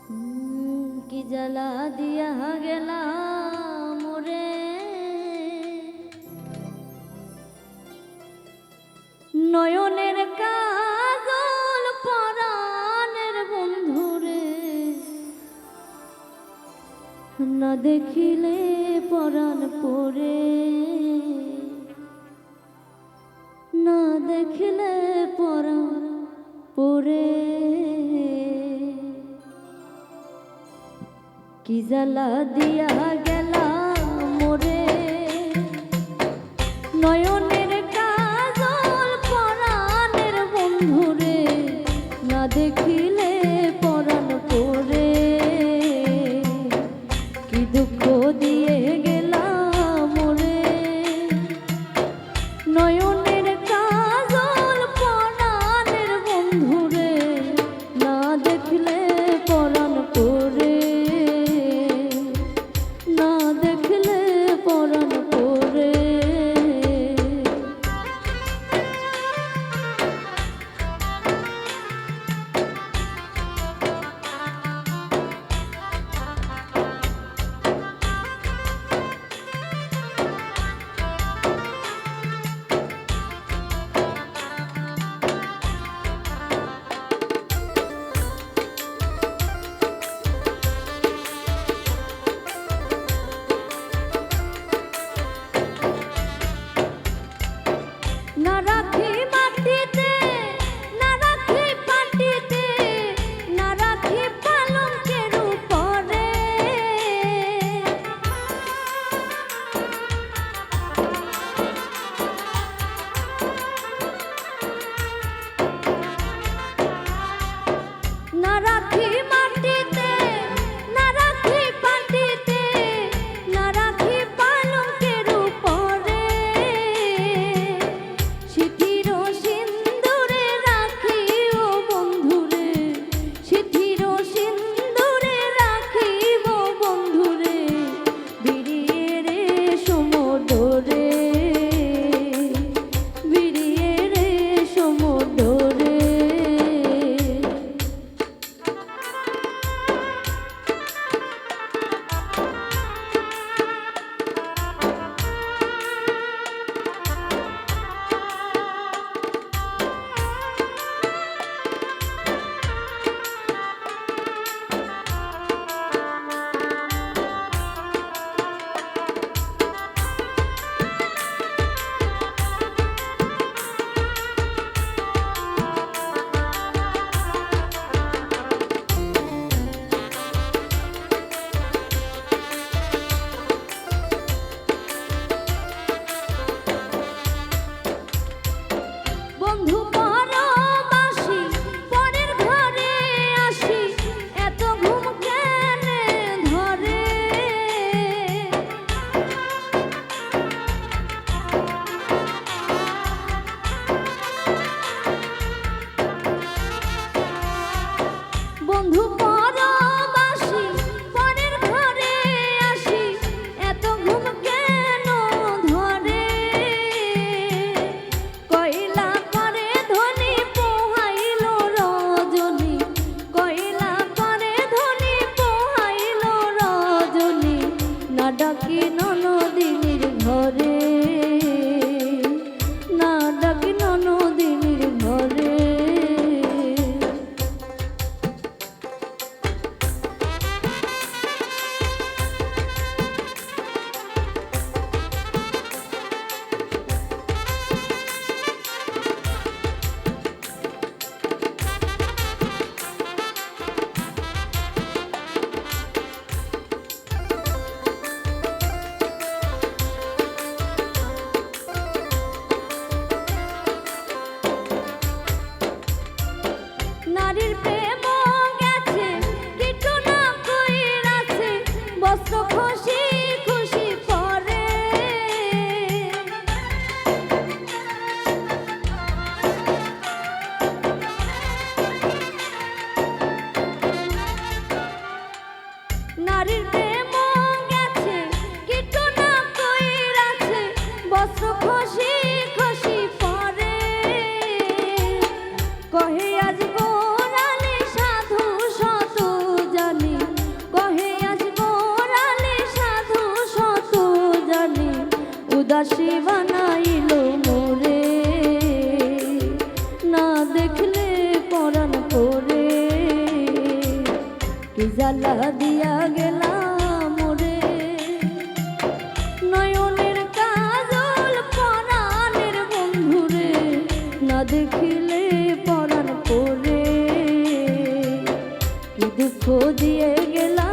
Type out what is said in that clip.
কি জ্বালা দিয়া গেলাম মোরে নয়নের কাজল পরাণের বন্ধুরে না দেখিলে পরাণ পরে না দেখিলে পরাণ পরে কি জ্বালা দিয়া গেলা মোরে নয়নের কাজল পরাণের বন্ধুরে না দেখিলে পরাণ পরে কি দুঃখ দিয়ে গেলা মোরে নয়নের কাজল পরাণের বন্ধুরে না দেখলে পরাণ পরে না রাখি মাটিতে না রাখি পাটিতে না রাখি পালঙ্কের উপরে না রাখি মাটিতে না রাখি পাটিতে না রাখি পালঙ্কের উপরে সিঁথির সিন্দুরে রাখি ও বন্ধুরে সিঁথির সিন্দুরে রাখি ও বন্ধুরে বিরিয়ে রে সমুদ্রে বিরিয়ে রে সমুদ্রে বন্ধু পরবাসী পরের ঘরে আসি এত ঘুম কেনে ধরে বন্ধু পরবাসী পরের ঘরে আসি এত ঘুম কেন ধরে কইলা করে ধনী পোহাইল রজনী কইলা করে ধনী পোহাইল রজনী না ডাকি ননদিনীর ঘরে না ডাকি ননদিনীর ঘরে নারীর প্রেম গেছে কিটু না কইরাছে বস্ত্র খুশি খুশি পরে নারীর প্রেম গেছে কিটু না কইরাছে বস্ত্র খুশি খুশি পরে কহে আজ গোরালি দাসী বানাইলো মোরে, না দেখলে পরাণ করে, কি জ্বালা দিয়া গেলাম মোরে। নয়নের কাজল পরাণের বন্ধুরে, না দেখিলে পরাণ করে, কি দুঃখ দিয়ে গেলাম